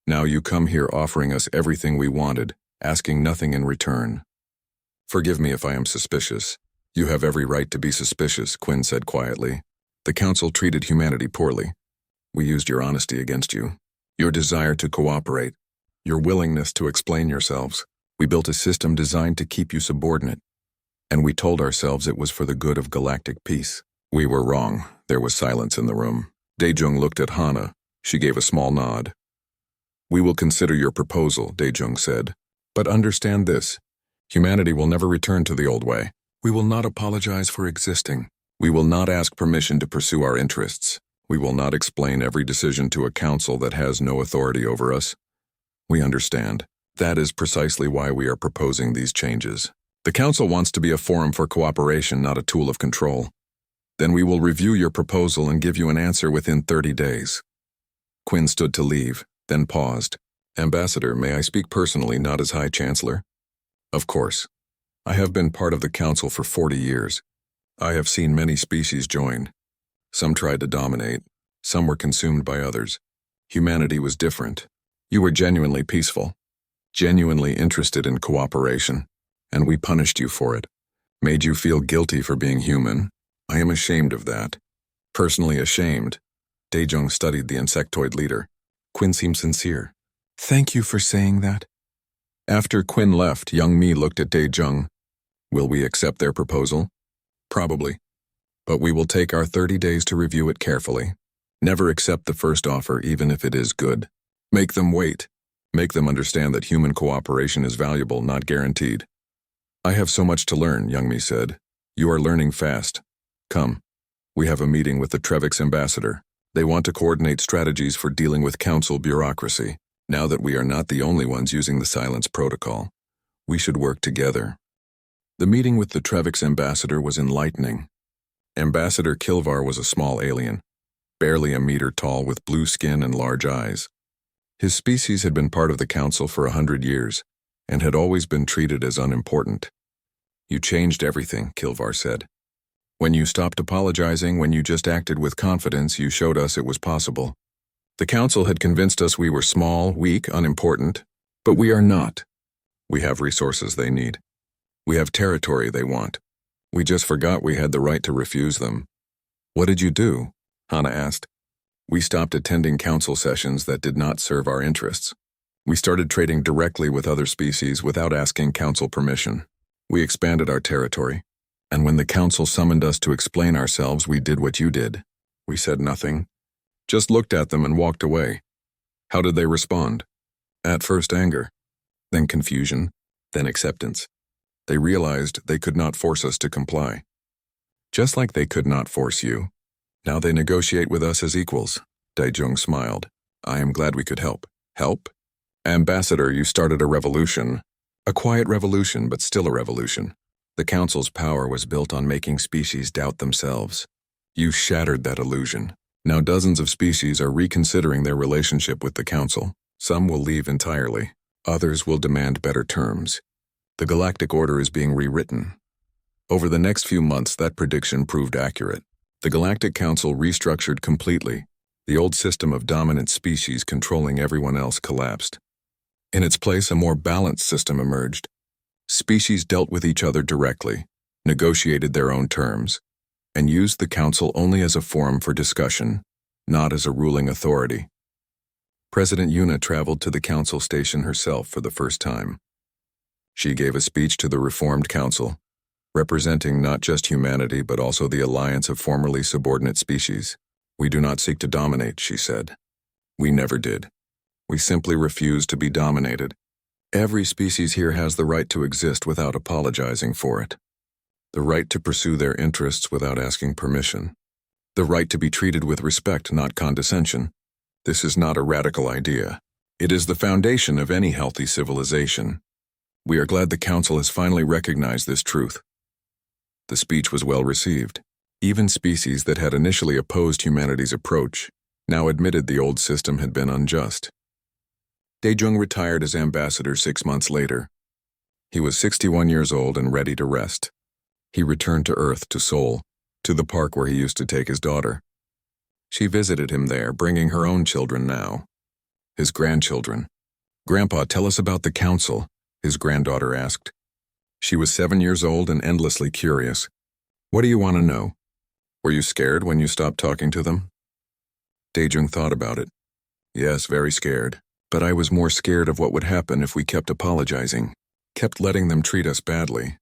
Speaker 1: Now you come here offering us everything we wanted, asking nothing in return. Forgive me if I am suspicious. You have every right to be suspicious, Quinn said quietly. The Council treated humanity poorly. We used your honesty against you. Your desire to cooperate. Your willingness to explain yourselves. We built a system designed to keep you subordinate. And we told ourselves it was for the good of galactic peace. We were wrong. There was silence in the room. Daejung looked at Hana. She gave a small nod. We will consider your proposal, Daejung said. But understand this. Humanity will never return to the old way. We will not apologize for existing. We will not ask permission to pursue our interests. We will not explain every decision to a council that has no authority over us. We understand. That is precisely why we are proposing these changes. The council wants to be a forum for cooperation, not a tool of control. Then we will review your proposal and give you an answer within 30 days. Quinn stood to leave, then paused. Ambassador, may I speak personally, not as High Chancellor? Of course. I have been part of the council for 40 years. I have seen many species join. Some tried to dominate. Some were consumed by others. Humanity was different. You were genuinely peaceful, genuinely interested in cooperation, and we punished you for it. Made you feel guilty for being human. I am ashamed of that. Personally ashamed. Daejung studied the insectoid leader. Quinn seemed sincere. Thank you for saying that. After Quinn left, young Mi looked at Daejung. Will we accept their proposal? Probably. But we will take our 30 days to review it carefully. Never accept the first offer, even if it is good. Make them wait. Make them understand that human cooperation is valuable, not guaranteed. I have so much to learn, Young Mi said. You are learning fast. Come. We have a meeting with the Trevix ambassador. They want to coordinate strategies for dealing with council bureaucracy. Now that we are not the only ones using the silence protocol, we should work together. The meeting with the Trevix ambassador was enlightening. Ambassador Kilvar was a small alien, barely a meter tall with blue skin and large eyes. His species had been part of the council for 100 years and had always been treated as unimportant. You changed everything, Kilvar said. When you stopped apologizing, when you just acted with confidence, you showed us it was possible. The council had convinced us we were small, weak, unimportant, but we are not. We have resources they need. We have territory they want. We just forgot we had the right to refuse them. What did you do? Hana asked. We stopped attending council sessions that did not serve our interests. We started trading directly with other species without asking council permission. We expanded our territory. And when the council summoned us to explain ourselves, we did what you did. We said nothing. Just looked at them and walked away. How did they respond? At first anger, then confusion, then acceptance. They realized they could not force us to comply. Just like they could not force you. Now they negotiate with us as equals. Daejung smiled. I am glad we could help. Help? Ambassador, you started a revolution. A quiet revolution, but still a revolution. The council's power was built on making species doubt themselves. You shattered that illusion. Now dozens of species are reconsidering their relationship with the council. Some will leave entirely. Others will demand better terms. The galactic order is being rewritten. Over the next few months, that prediction proved accurate. The Galactic Council restructured completely. The old system of dominant species controlling everyone else collapsed. In its place, a more balanced system emerged. Species dealt with each other directly, negotiated their own terms, and used the council only as a forum for discussion, not as a ruling authority. President Yuna traveled to the council station herself for the first time. She gave a speech to the Reformed Council, representing not just humanity but also the alliance of formerly subordinate species. "We do not seek to dominate," she said. "We never did. We simply refuse to be dominated. Every species here has the right to exist without apologizing for it. The right to pursue their interests without asking permission. The right to be treated with respect, not condescension. This is not a radical idea. It is the foundation of any healthy civilization. We are glad the Council has finally recognized this truth." The speech was well received. Even species that had initially opposed humanity's approach now admitted the old system had been unjust. Daejung retired as ambassador 6 months later. He was 61 years old and ready to rest. He returned to Earth, to Seoul, to the park where he used to take his daughter. She visited him there, bringing her own children now. His grandchildren. "Grandpa, tell us about the Council," his granddaughter asked. She was 7 years old and endlessly curious. "What do you want to know? Were you scared when you stopped talking to them?" Daejung thought about it. "Yes, very scared. But I was more scared of what would happen if we kept apologizing, kept letting them treat us badly.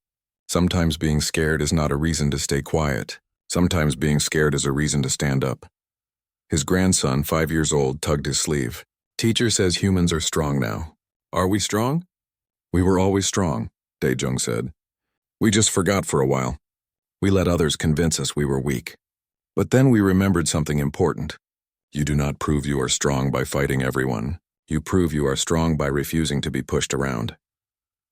Speaker 1: Sometimes being scared is not a reason to stay quiet. Sometimes being scared is a reason to stand up." His grandson, 5 years old, tugged his sleeve. "Teacher says humans are strong now. Are we strong?" "We were always strong," Daejung said. "We just forgot for a while. We let others convince us we were weak. But then we remembered something important. You do not prove you are strong by fighting everyone. You prove you are strong by refusing to be pushed around."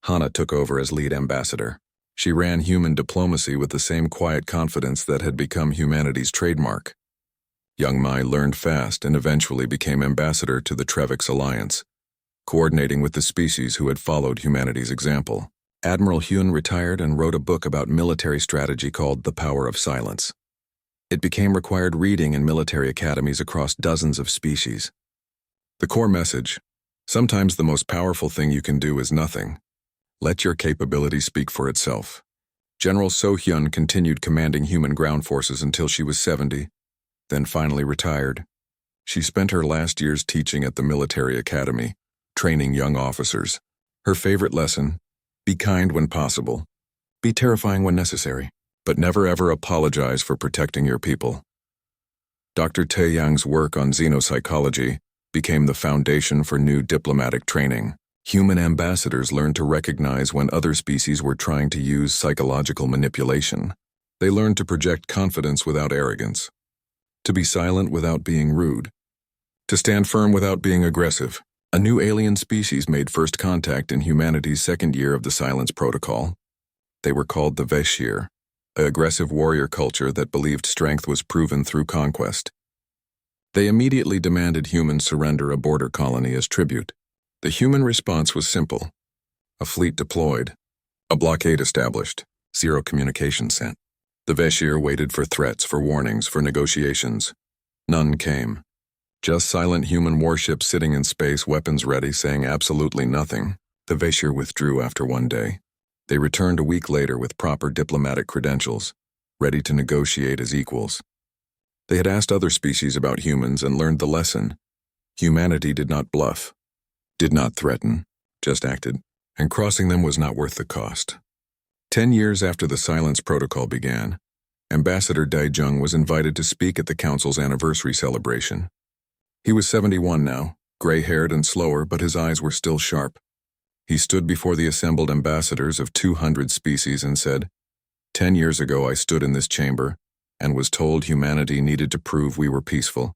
Speaker 1: Hana took over as lead ambassador. She ran human diplomacy with the same quiet confidence that had become humanity's trademark. Young Mai learned fast and eventually became ambassador to the Trevix Alliance, coordinating with the species who had followed humanity's example. Admiral Hyun retired and wrote a book about military strategy called The Power of Silence. It became required reading in military academies across dozens of species. The core message: sometimes the most powerful thing you can do is nothing. Let your capability speak for itself. General So Hyun continued commanding human ground forces until she was 70, then finally retired. She spent her last years teaching at the military academy, training young officers. Her favorite lesson: be kind when possible, be terrifying when necessary, but never ever apologize for protecting your people. Dr. Taeyang's work on xenopsychology became the foundation for new diplomatic training. Human ambassadors learned to recognize when other species were trying to use psychological manipulation. They learned to project confidence without arrogance, to be silent without being rude, to stand firm without being aggressive. A new alien species made first contact in humanity's second year of the Silence Protocol. They were called the Veshir, an aggressive warrior culture that believed strength was proven through conquest. They immediately demanded humans surrender a border colony as tribute. The human response was simple. A fleet deployed, a blockade established, zero communication sent. The Veshir waited for threats, for warnings, for negotiations. None came. Just silent human warships sitting in space, weapons ready, saying absolutely nothing. The Veshir withdrew after one day. They returned a week later with proper diplomatic credentials, ready to negotiate as equals. They had asked other species about humans and learned the lesson. Humanity did not bluff, did not threaten, just acted, and crossing them was not worth the cost. 10 years after the Silence Protocol began, Ambassador Daejung was invited to speak at the Council's anniversary celebration. He was 71 now, gray-haired and slower, but his eyes were still sharp. He stood before the assembled ambassadors of 200 species and said, 10 years ago I stood in this chamber and was told humanity needed to prove we were peaceful,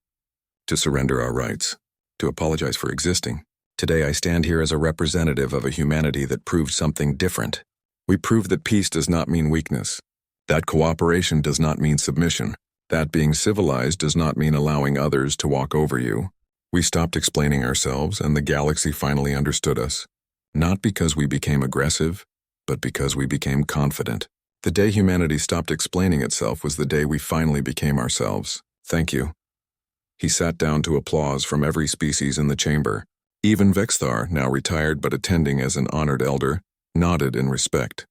Speaker 1: to surrender our rights, to apologize for existing. Today I stand here as a representative of a humanity that proved something different. We proved that peace does not mean weakness, that cooperation does not mean submission, that being civilized does not mean allowing others to walk over you. We stopped explaining ourselves, and the galaxy finally understood us, not because we became aggressive, but because we became confident. The day humanity stopped explaining itself was the day we finally became ourselves. Thank you. He sat down to applause from every species in the chamber. Even Vexthar, now retired but attending as an honored elder, nodded in respect.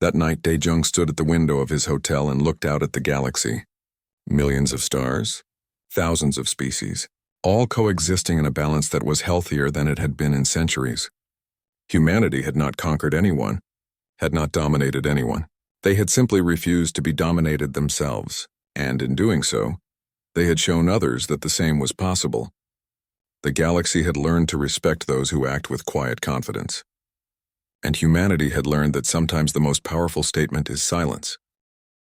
Speaker 1: That night, Daejung stood at the window of his hotel and looked out at the galaxy. Millions of stars, thousands of species, all coexisting in a balance that was healthier than it had been in centuries. Humanity had not conquered anyone, had not dominated anyone. They had simply refused to be dominated themselves, and in doing so, they had shown others that the same was possible. The galaxy had learned to respect those who act with quiet confidence. And humanity had learned that sometimes the most powerful statement is silence.